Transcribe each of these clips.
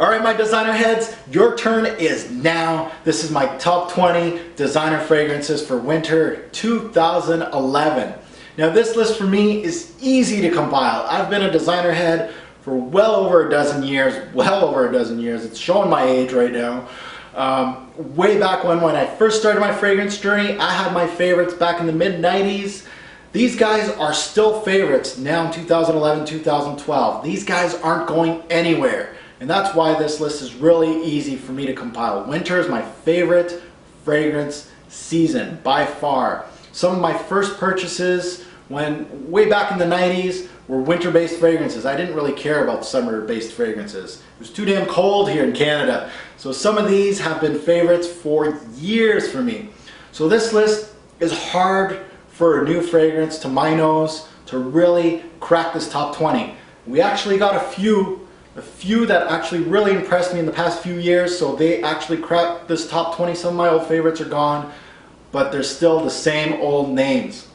Alright, my designer heads, your turn is now. This is my top 20 designer fragrances for winter 2011. Now this list for me is easy to compile. I've been a designer head for well over a dozen years. It's showing my age right now. Way back when I first started my fragrance journey, I had my favorites back in the mid-90s. These guys are still favorites now in 2011, 2012. These guys aren't going anywhere. And that's why this list is really easy for me to compile. Winter is my favorite fragrance season by far. Some of my first purchases way back in the 90s were winter-based fragrances. I didn't really care about summer-based fragrances. It was too damn cold here in Canada. So some of these have been favorites for years for me. So this list is hard for a new fragrance, to my nose, to really crack this top 20. We actually got a few that actually really impressed me in the past few years, so they actually cracked this top 20. Some of my old favorites are gone, but they're still the same old names.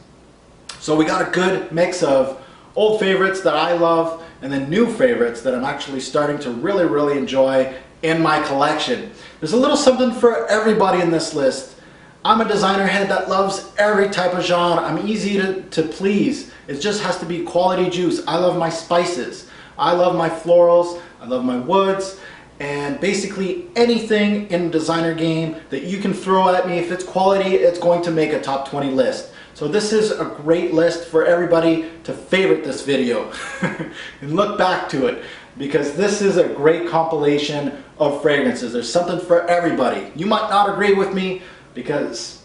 So we got a good mix of old favorites that I love and then new favorites that I'm actually starting to really enjoy in my collection. There's a little something for everybody in this list. I'm a designer head that loves every type of genre. I'm easy to please. It just has to be quality juice. I love my spices. I love my florals, I love my woods, and basically anything in the designer game that you can throw at me, if it's quality, it's going to make a top 20 list. So this is a great list for everybody to favorite this video and look back to it, because this is a great compilation of fragrances. There's something for everybody. You might not agree with me because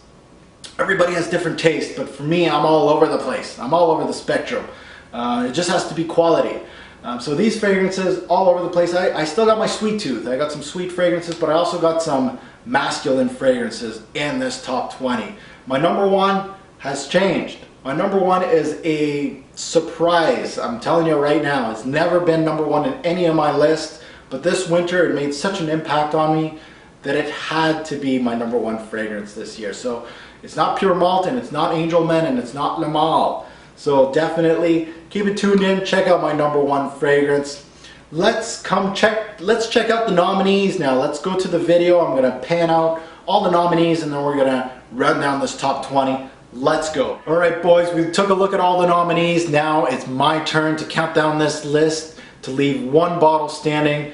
everybody has different tastes, but for me, I'm all over the place. I'm all over the spectrum. It just has to be quality. So these fragrances all over the place. I still got my sweet tooth. I got some sweet fragrances, but I also got some masculine fragrances in this top 20. My number one has changed. My number one is a surprise. I'm telling you right now, it's never been number one in any of my lists, but this winter it made such an impact on me that it had to be my number one fragrance this year. So it's not Pure Malt, and it's not Angel Men, and it's not Le Male. So definitely keep it tuned in, check out my number one fragrance. Let's check out the nominees now. Let's go to the video. I'm gonna pan out all the nominees and then we're gonna run down this top 20. Let's go. All right, boys, we took a look at all the nominees. Now it's my turn to count down this list, to leave one bottle standing,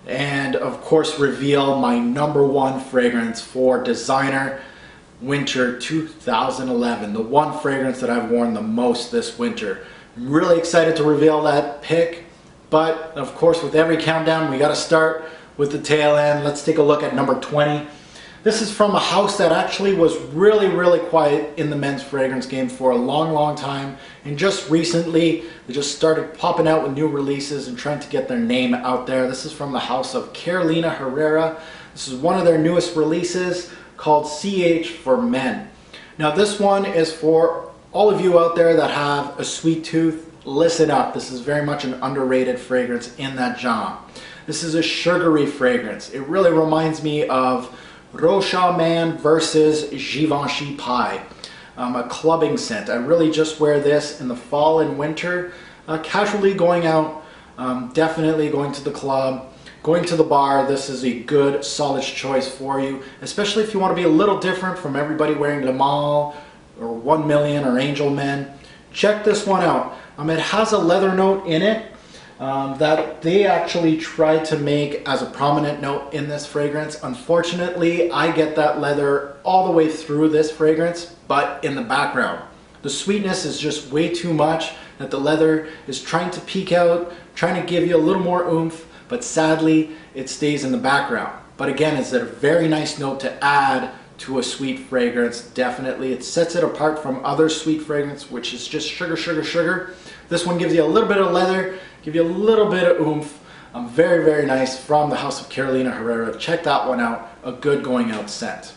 and of course reveal my number one fragrance for designer winter 2011, the one fragrance that I've worn the most this winter. I'm really excited to reveal that pick, but of course with every countdown we got to start with the tail end. Let's take a look at number 20. This is from a house that actually was really quiet in the men's fragrance game for a long time, and just recently they just started popping out with new releases and trying to get their name out there. This is from the house of Carolina Herrera. This is one of their newest releases, called CH for Men. Now this one is for all of you out there that have a sweet tooth. Listen up, this is very much an underrated fragrance in that genre. This is a sugary fragrance. It really reminds me of Rocha Man versus Givenchy Pie, a clubbing scent. I really just wear this in the fall and winter, casually going out, definitely going to the club, going to the bar. This is a good solid choice for you, especially if you want to be a little different from everybody wearing Le Male or 1 Million or Angel Men. Check this one out. It has a leather note in it that they actually tried to make as a prominent note in this fragrance. Unfortunately, I get that leather all the way through this fragrance, but in the background. The sweetness is just way too much that the leather is trying to peek out, trying to give you a little more oomph, but sadly it stays in the background. But again, it's a very nice note to add to a sweet fragrance. Definitely it sets it apart from other sweet fragrance, which is just sugar. This one gives you a little bit of leather, give you a little bit of oomph. Very nice, from the house of Carolina Herrera. Check that one out, a good going out scent.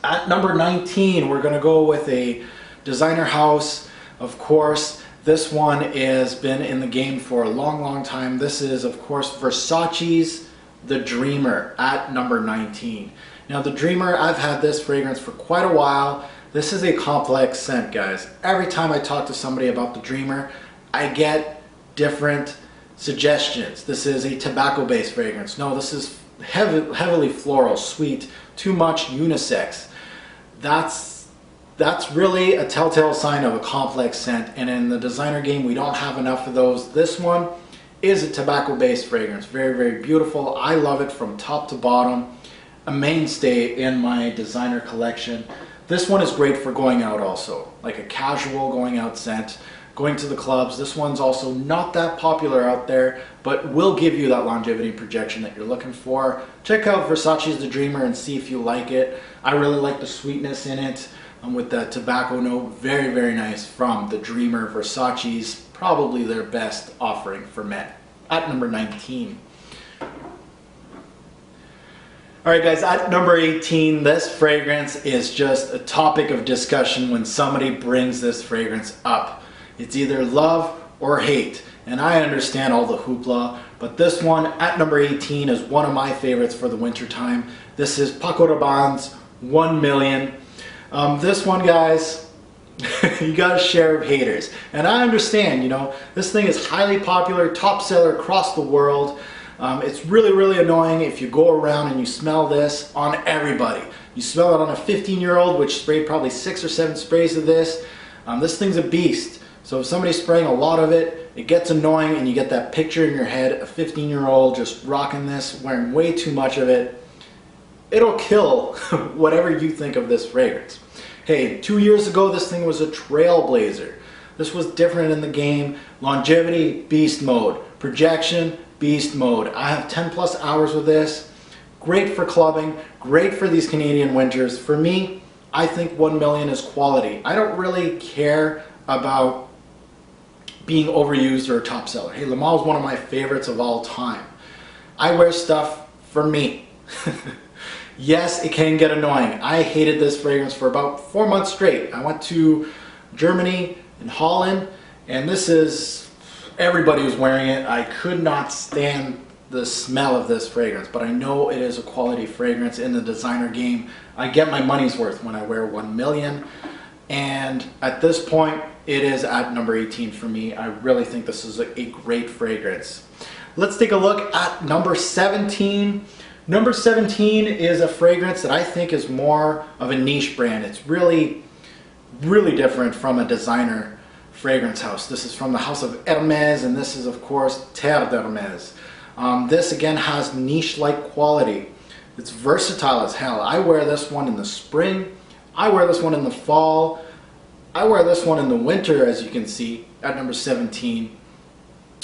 At number 19, we're gonna go with a designer house. Of course, this one has been in the game for a long time. This is, of course, Versace's The Dreamer at number 19. Now, The Dreamer, I've had this fragrance for quite a while. This is a complex scent, guys. Every time I talk to somebody about The Dreamer, I get different suggestions. This is a tobacco-based fragrance. No, this is heavily floral, sweet, too much unisex. That's really a telltale sign of a complex scent, and in the designer game we don't have enough of those. This one is a tobacco-based fragrance. Very, very beautiful. I love it from top to bottom. A mainstay in my designer collection. This one is great for going out also, like a casual going out scent. Going to the clubs. This one's also not that popular out there, but will give you that longevity and projection that you're looking for. Check out Versace's The Dreamer and see if you like it. I really like the sweetness in it with that tobacco note. Very, very nice from The Dreamer. Versace's probably their best offering for men at number 19. Alright guys, at number 18, this fragrance is just a topic of discussion when somebody brings this fragrance up. It's either love or hate, and I understand all the hoopla, but this one at number 18 is one of my favorites for the winter time. This is Paco Rabanne's 1 Million. This one, guys, you got a share of haters, and I understand, you know, this thing is highly popular, top seller across the world. It's really, really annoying if you go around and you smell this on everybody. You smell it on a 15-year-old, which sprayed probably 6 or 7 sprays of this. This thing's a beast. So if somebody's spraying a lot of it, it gets annoying and you get that picture in your head, a 15-year-old just rocking this, wearing way too much of it. It'll kill whatever you think of this fragrance. Hey, 2 years ago this thing was a trailblazer. This was different in the game. Longevity, beast mode. Projection, beast mode. I have 10 plus hours with this. Great for clubbing, great for these Canadian winters. For me, I think 1 Million is quality. I don't really care about being overused or a top seller. Hey, Le Male is one of my favorites of all time. I wear stuff for me. Yes, it can get annoying. I hated this fragrance for about 4 months straight. I went to Germany and Holland, and this is, everybody was wearing it. I could not stand the smell of this fragrance, but I know it is a quality fragrance in the designer game. I get my money's worth when I wear 1 Million. And at this point, it is at number 18 for me. I really think this is a great fragrance. Let's take a look at number 17. Number 17 is a fragrance that I think is more of a niche brand. It's really, really different from a designer fragrance house. This is from the house of Hermes, and this is, of course, Terre d'Hermes. This, again, has niche-like quality. It's versatile as hell. I wear this one in the spring. I wear this one in the fall. I wear this one in the winter, as you can see, at number 17.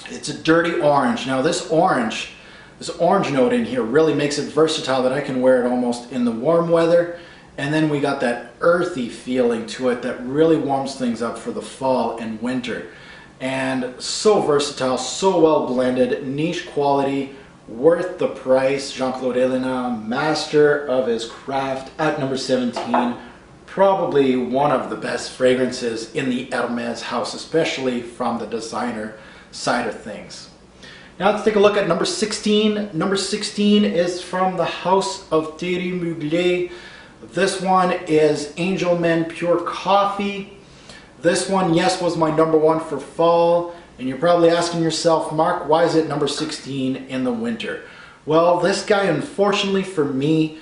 It's a dirty orange. Now this orange note in here really makes it versatile that I can wear it almost in the warm weather. And then we got that earthy feeling to it that really warms things up for the fall and winter. And so versatile, so well blended, niche quality, worth the price. Jean-Claude Elena, master of his craft, at number 17. Probably one of the best fragrances in the Hermes house, especially from the designer side of things. Now let's take a look at number 16. Number 16 is from the house of Thierry Mugler. This one is Angel Men Pure Coffee. This one, yes, was my number 1 for fall. And you're probably asking yourself, Mark, why is it number 16 in the winter? Well, this guy, unfortunately for me,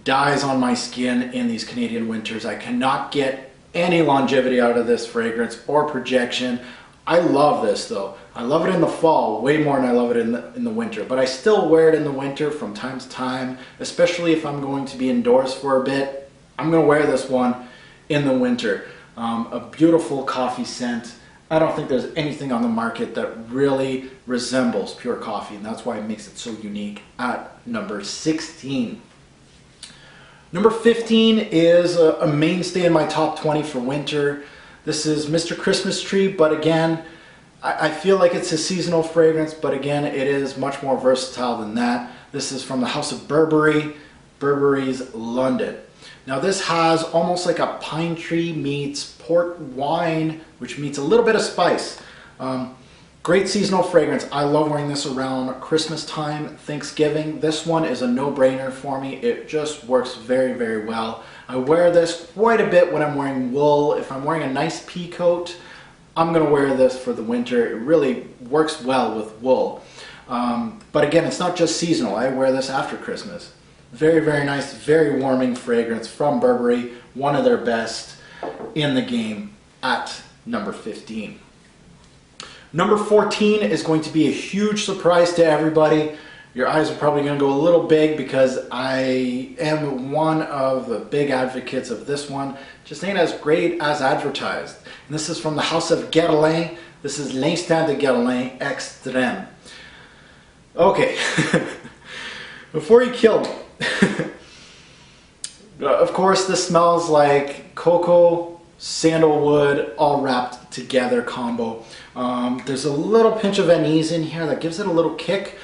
dies on my skin in these Canadian winters. I cannot get any longevity out of this fragrance or projection. I love this though. I love it in the fall way more than I love it in the winter, but I still wear it in the winter from time to time, especially if I'm going to be indoors for a bit. I'm going to wear this one in the winter. A beautiful coffee scent. I don't think there's anything on the market that really resembles pure coffee, and that's why it makes it so unique at number 16. Number 15 is a mainstay in my top 20 for winter. This is Mr. Christmas Tree, but again, I feel like it's a seasonal fragrance, but again, it is much more versatile than that. This is from the house of Burberry, Burberry's London. Now this has almost like a pine tree meets port wine, which meets a little bit of spice. Great seasonal fragrance. I love wearing this around Christmas time, Thanksgiving. This one is a no-brainer for me. It just works very, very well. I wear this quite a bit when I'm wearing wool. If I'm wearing a nice pea coat, I'm gonna wear this for the winter. It really works well with wool. But again, it's not just seasonal. I wear this after Christmas. Very, very nice, very warming fragrance from Burberry. One of their best in the game at number 15. Number 14 is going to be a huge surprise to everybody. Your eyes are probably going to go a little big because I am one of the big advocates of this one. Just ain't as great as advertised. And this is from the house of Guerlain. This is L'Instant de Guerlain Extrême. Okay, before you kill me, of course this smells like cocoa, sandalwood, all wrapped together combo. There's a little pinch of anise in here that gives it a little kick.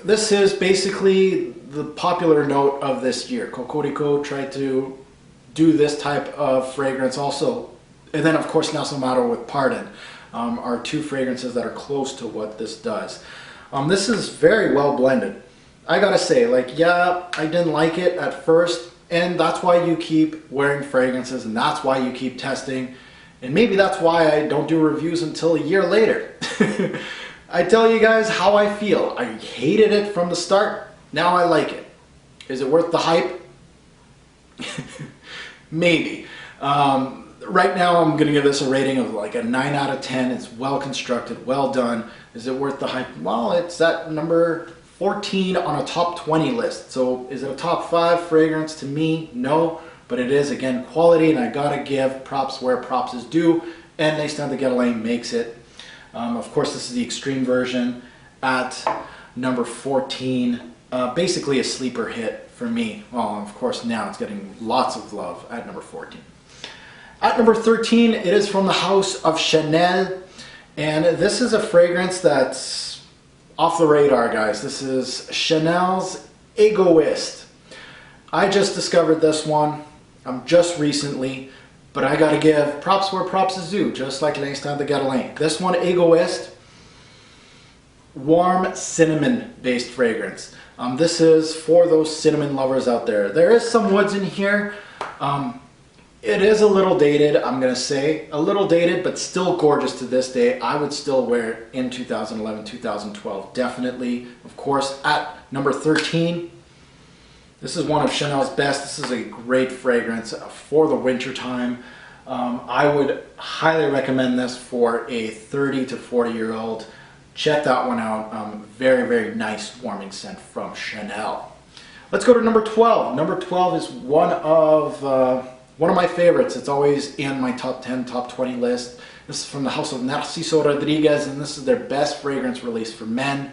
This is basically the popular note of this year. Cocorico tried to do this type of fragrance also. And then of course Nelson Mato with Pardon are two fragrances that are close to what this does. This is very well blended. I gotta say, like, yeah, I didn't like it at first, and that's why you keep wearing fragrances, and that's why you keep testing, and maybe that's why I don't do reviews until a year later. I tell you guys how I feel. I hated it from the start. Now I like it. Is it worth the hype? Maybe. Right now I'm gonna give this a rating of like a 9 out of 10. It's well constructed, well done. Is it worth the hype? Well, it's at number 14 on a top 20 list. So is it a top 5 fragrance to me? No, but it is, again, quality, and I gotta give props where props is due, and L'Instant de Guerlain makes it. Of course, this is the extreme version at number 14. Basically a sleeper hit for me. Well, of course, now it's getting lots of love at number 14. At number 13, it is from the house of Chanel, and this is a fragrance that's off the radar, guys. This is Chanel's Egoist. I just discovered this one just recently, but I gotta give props where props is due, just like L'Instant de Guerlain. This one, Egoist, warm cinnamon based fragrance. This is for those cinnamon lovers out there. There is some woods in here. It is a little dated, I'm gonna say. A little dated, but still gorgeous to this day. I would still wear it in 2011, 2012, definitely. Of course, at number 13, this is one of Chanel's best. This is a great fragrance for the winter time. I would highly recommend this for a 30 to 40-year-old. Check that one out. Very, very nice warming scent from Chanel. Let's go to number 12. Number 12 is one of my favorites. It's always in my top 10, top 20 list. This is from the house of Narciso Rodriguez, and this is their best fragrance release for men.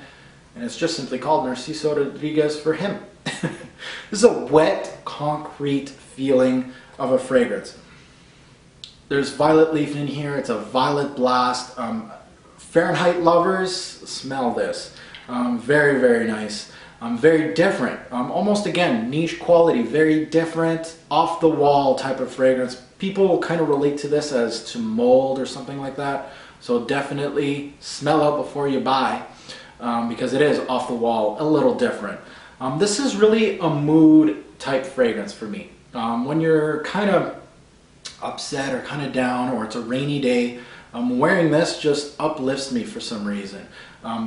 And it's just simply called Narciso Rodriguez for him. This is a wet, concrete feeling of a fragrance. There's violet leaf in here. It's a violet blast. Fahrenheit lovers, smell this. Very, very nice. Very different, almost again niche quality, very different, off the wall type of fragrance. People kind of relate to this as to mold or something like that, so definitely smell out before you buy, because it is off the wall, a little different. This is really a mood type fragrance for me. When you're kind of upset or kind of down, or it's a rainy day, wearing this just uplifts me for some reason.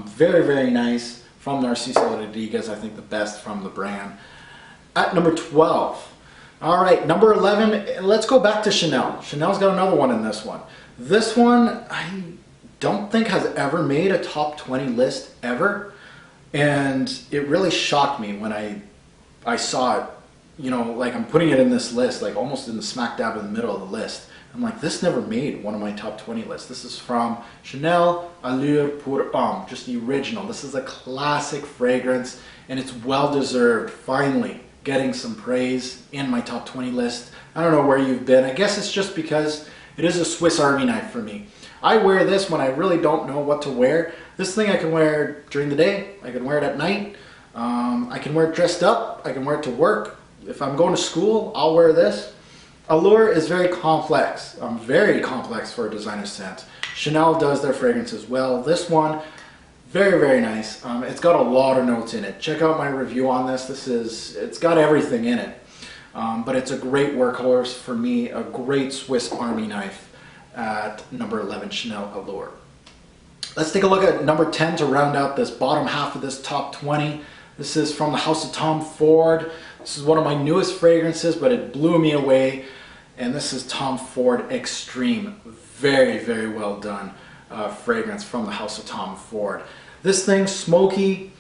Very, very nice. From Narciso Rodriguez, I think the best from the brand. At number 12. All right, number 11, let's go back to Chanel. Chanel's got another one in this one. This one, I don't think has ever made a top 20 list ever. And it really shocked me when I saw it. You know, like I'm putting it in this list, like almost in the smack dab in the middle of the list. I'm like, this never made one of my top 20 lists. This is from Chanel Allure pour Homme, just the original. This is a classic fragrance, and it's well deserved, finally getting some praise in my top 20 list. I don't know where you've been. I guess it's just because it is a Swiss Army knife for me. I wear this when I really don't know what to wear. This thing I can wear during the day, I can wear it at night, I can wear it dressed up, I can wear it to work. If I'm going to school, I'll wear this. Allure is very complex for a designer scent. Chanel does their fragrance as well. This one, very, very nice. It's got a lot of notes in it. Check out my review on this. It's got everything in it. But it's a great workhorse for me, a great Swiss Army knife. at number 11, Chanel Allure. Let's take a look at number 10 to round out this bottom half of this top 20. This is from the house of Tom Ford. This is one of my newest fragrances, but it blew me away. And this is Tom Ford Extreme. Very, very well done fragrance from the house of Tom Ford. This thing, smoky,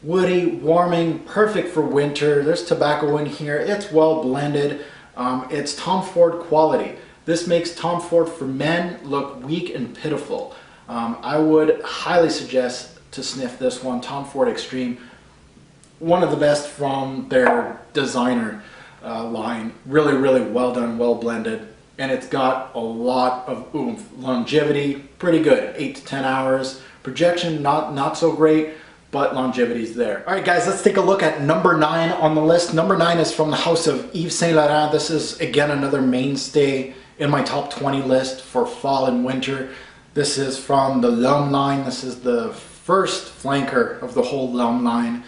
woody, warming, perfect for winter. There's tobacco in here. It's well blended. It's Tom Ford quality. This makes Tom Ford for men look weak and pitiful. I would highly suggest to sniff this one, Tom Ford Extreme. One of the best from their designer line. Really, really well done, well blended. And it's got a lot of oomph. Longevity, pretty good, 8 to 10 hours. Projection, not so great, but longevity's there. All right, guys, let's take a look at number 9 on the list. Number 9 is from the house of Yves Saint Laurent. This is, again, another mainstay in my top 20 list for fall and winter. This is from the L'Homme line. This is the first flanker of the whole L'Homme line.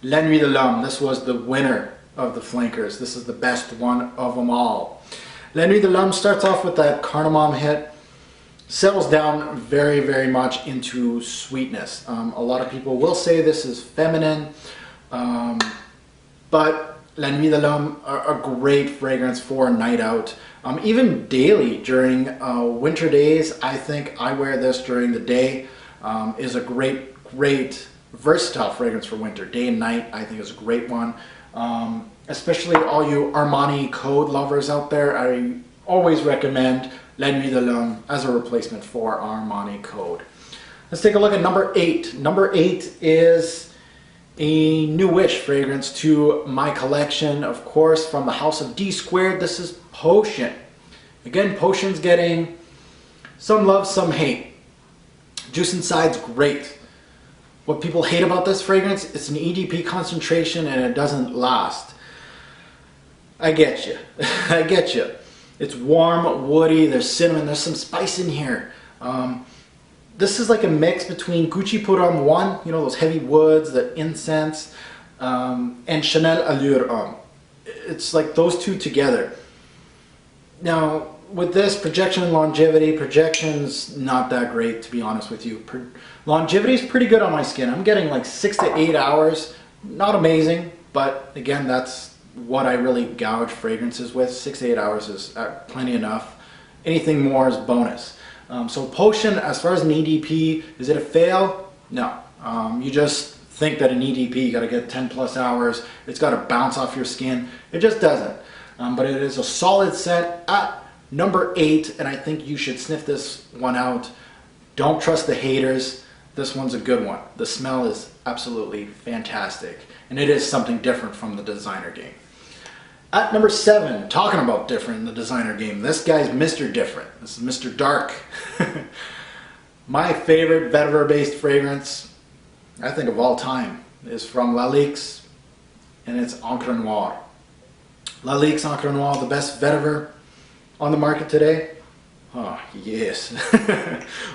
La Nuit de l'Homme. This was the winner of the flankers. This is the best one of them all. La Nuit de l'Homme starts off with that cardamom hit, settles down very, very much into sweetness. A lot of people will say this is feminine, but La Nuit de l'Homme are a great fragrance for a night out. Even daily during winter days, I think I wear this during the day. Is a great, versatile fragrance for winter. Day and night, I think is a great one. Especially all you Armani Code lovers out there, I always recommend La Nuit de l'Homme as a replacement for Armani Code. Let's take a look at number 8. Number 8 is a newish fragrance to my collection, of course, from the house of D Squared. This is Potion. Again, Potion's getting some love, some hate. Juice Inside's great. What people hate about this fragrance, it's an EDP concentration and it doesn't last. I get you. I get you. It's warm, woody, there's cinnamon, there's some spice in here. This is like a mix between Gucci Pour Homme 1, you know, those heavy woods, that incense, and Chanel Allure Homme. It's like those two together. Now, with this, projection and longevity, projection's not that great, to be honest with you. Longevity's pretty good on my skin. I'm getting like 6 to 8 hours. Not amazing, but again, that's what I really gouge fragrances with. 6 to 8 hours is plenty enough. Anything more is bonus. So Potion, as far as an EDP, is it a fail? No. You just think that an EDP, you gotta get 10 plus hours, it's gotta bounce off your skin. It just doesn't. But it is a solid scent at number 8, and I think you should sniff this one out. Don't trust the haters. This one's a good one. The smell is absolutely fantastic, and it is something different from the designer game. At number 7, talking about different in the designer game, this guy's Mr. Different. This is Mr. Dark. My favorite vetiver-based fragrance, I think of all time, is from Lalique's, and it's Encre Noire. Lalique's Encre Noire, the best vetiver on the market today. Oh, yes.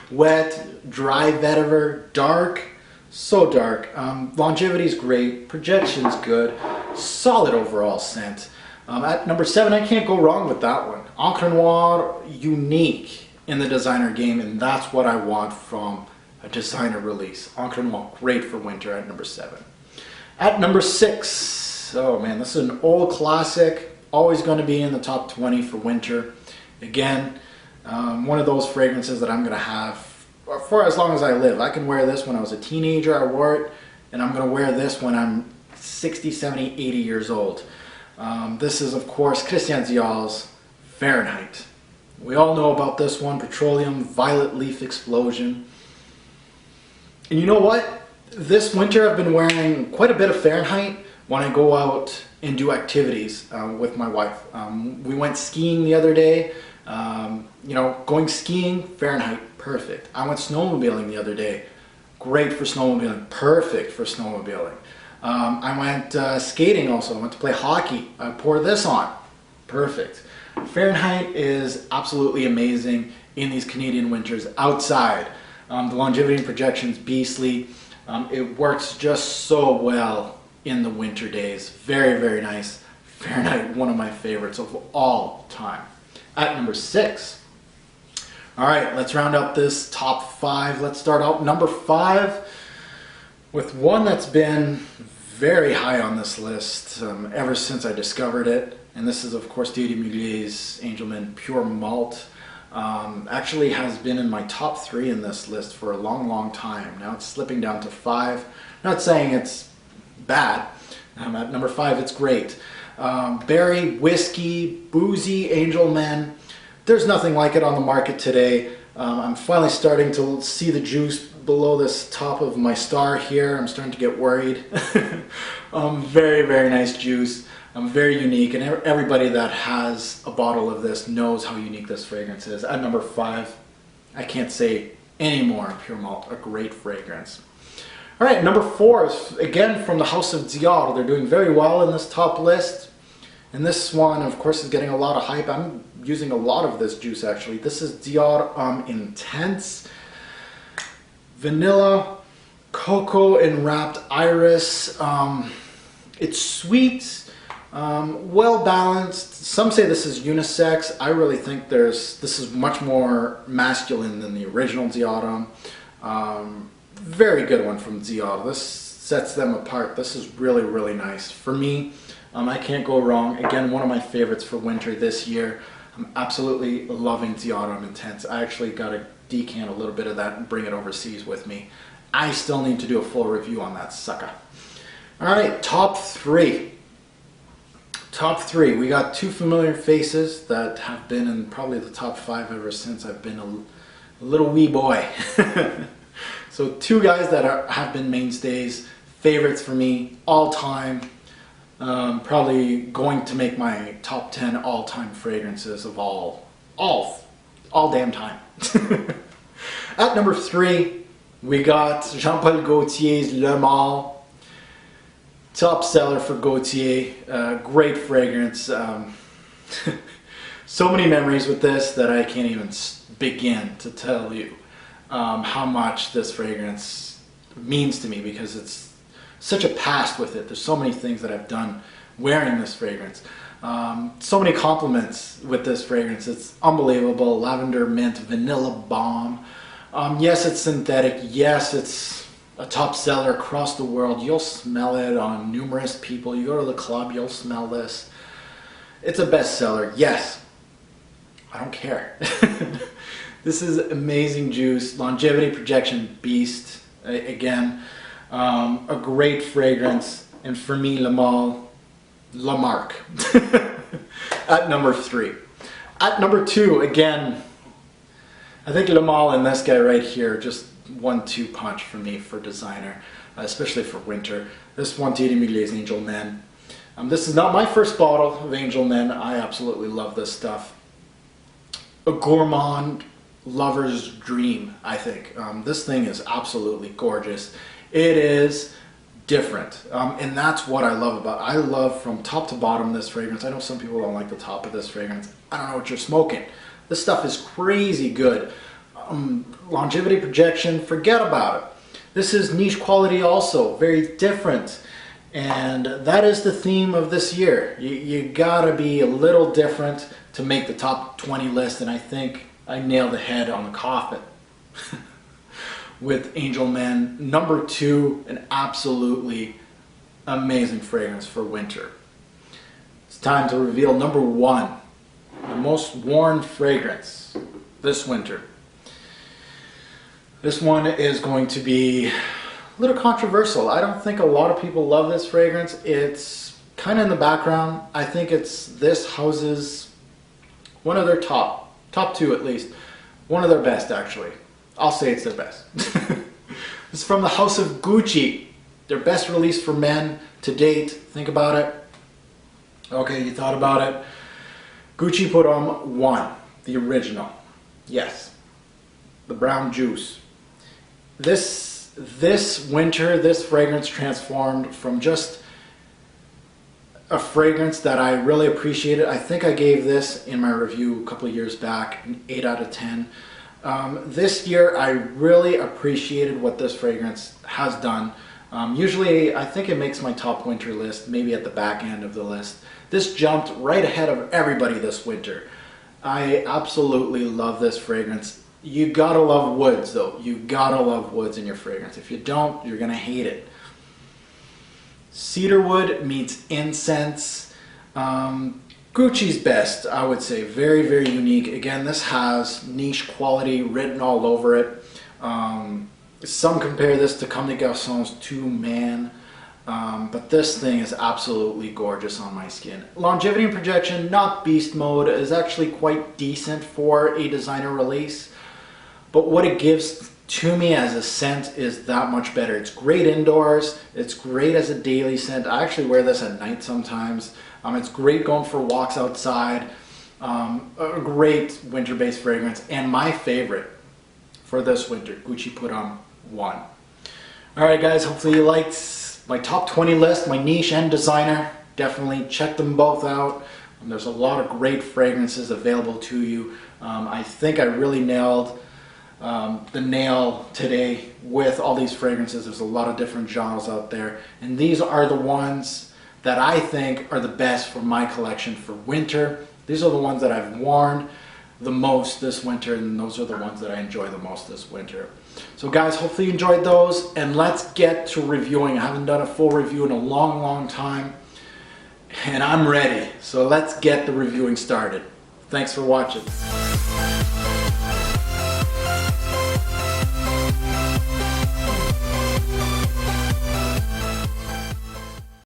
Wet, dry vetiver, dark, so dark. Longevity's great, projection's good, solid overall scent. At number 7, I can't go wrong with that one. Encre Noire, unique in the designer game, and that's what I want from a designer release. Encre Noire, great for winter at number 7. At number 6, oh man, this is an old classic, always going to be in the top 20 for winter. Again, one of those fragrances that I'm going to have for as long as I live. I can wear this when I was a teenager, I wore it, and I'm going to wear this when I'm 60, 70, 80 years old. This is, of course, Christian Dior's Fahrenheit. We all know about this one, Petroleum Violet Leaf Explosion. And you know what? This winter I've been wearing quite a bit of Fahrenheit when I go out and do activities with my wife. We went skiing the other day. You know, going skiing, Fahrenheit, perfect. I went snowmobiling the other day. Great for snowmobiling, perfect for snowmobiling. I went skating also. I went to play hockey. I pour this on, perfect. Fahrenheit is absolutely amazing in these Canadian winters outside. The longevity and projection's beastly. It works just so well in the winter days. Very, very nice. Fahrenheit, one of my favorites of all time. At number 6, All right, let's round up this top 5. Let's start out number 5 with one that's been very high on this list ever since I discovered it. And this is, of course, Thierry Mugler's Angelman Pure Malt. Actually has been in my top 3 in this list for a long time. Now it's slipping down to 5. Not saying it's bad. At number 5, it's great. Berry, whiskey, boozy Angelman. There's nothing like it on the market today. I'm finally starting to see the juice below this top of my star here. I'm starting to get worried. Very nice juice. Very unique, and everybody that has a bottle of this knows how unique this fragrance is. At number 5, I can't say any more. Pure Malt, a great fragrance. All right, number 4 is again from the House of Dior. They're doing very well in this top list. And this one, of course, is getting a lot of hype. I'm using a lot of this juice, actually. This is Dior Intense. Vanilla, cocoa enwrapped iris. It's sweet, well balanced. Some say this is unisex. I really think this is much more masculine than the original Dior. Very good one from Dior. This sets them apart. This is really nice. For me, I can't go wrong. Again, one of my favorites for winter this year. I'm absolutely loving Dior Intense. I actually got to decant a little bit of that and bring it overseas with me. I still need to do a full review on that sucker. All right, top 3. Top 3. We got 2 familiar faces that have been in probably the top 5 ever since I've been a little wee boy. So 2 guys that have been mainstays, favorites for me, all time. Probably going to make my top 10 all-time fragrances of all damn time. At number 3, we got Jean-Paul Gaultier's Le Male. Top seller for Gaultier. Great fragrance. So many memories with this that I can't even begin to tell you how much this fragrance means to me, because it's such a past with it. There's so many things that I've done wearing this fragrance. So many compliments with this fragrance. It's unbelievable. Lavender, mint, vanilla bomb. Yes, it's synthetic. Yes, it's a top seller across the world. You'll smell it on numerous people. You go to the club, you'll smell this. It's a bestseller. Yes. I don't care. This is amazing juice. Longevity projection beast. Again, a great fragrance. And for me, Le Male, La Marque. At number 3. At number 2, again, I think Le Male and this guy right here, just 1-2 punch for me for designer, especially for winter. This one, Thierry Mugler's Angelman. This is not my first bottle of Angelman. I absolutely love this stuff. A gourmand lover's dream, I think. This thing is absolutely gorgeous. It is different, and that's what I love about it. I love from top to bottom this fragrance. I know some people don't like the top of this fragrance. I don't know what you're smoking. This stuff is crazy good. Longevity projection, forget about it. This is niche quality also, very different. And that is the theme of this year. You gotta be a little different to make the top 20 list, and I think I nailed the head on the coffin with Angelman. Number 2, an absolutely amazing fragrance for winter. It's time to reveal number 1, the most worn fragrance this winter. This one is going to be a little controversial. I don't think a lot of people love this fragrance. It's kind of in the background. I think it's this house's one of their top 2 at least. One of their best, actually. I'll say it's their best. It's from the House of Gucci. Their best release for men to date. Think about it. Okay, you thought about it. Gucci put on 1, the original. Yes, the brown juice. This winter, this fragrance transformed from just a fragrance that I really appreciated. I think I gave this in my review a couple of years back, an 8 out of 10. This year I really appreciated what this fragrance has done. Usually I think it makes my top winter list, maybe at the back end of the list. This jumped right ahead of everybody this winter. I absolutely love this fragrance. You gotta love woods though. You gotta love woods in your fragrance. If you don't, you're gonna hate it. Cedarwood meets incense. Gucci's best, I would say. Very, very unique. Again, this has niche quality written all over it. Some compare this to Comme des Garçons 2-Man, but this thing is absolutely gorgeous on my skin. Longevity and projection, not beast mode, is actually quite decent for a designer release, but what it gives to me as a scent is that much better. It's great indoors, it's great as a daily scent. I actually wear this at night sometimes. It's great going for walks outside. A great winter-based fragrance, and my favorite for this winter, Gucci Put On 1. Alright guys, hopefully you liked my top 20 list, my niche and designer. Definitely check them both out. There's a lot of great fragrances available to you. I think I really nailed the nail today with all these fragrances. There's a lot of different genres out there, and these are the ones that I think are the best for my collection for winter. These are the ones that I've worn the most this winter, and those are the ones that I enjoy the most this winter. So guys, hopefully you enjoyed those, and let's get to reviewing. I haven't done a full review in a long time, and I'm ready. So let's get the reviewing started. Thanks for watching.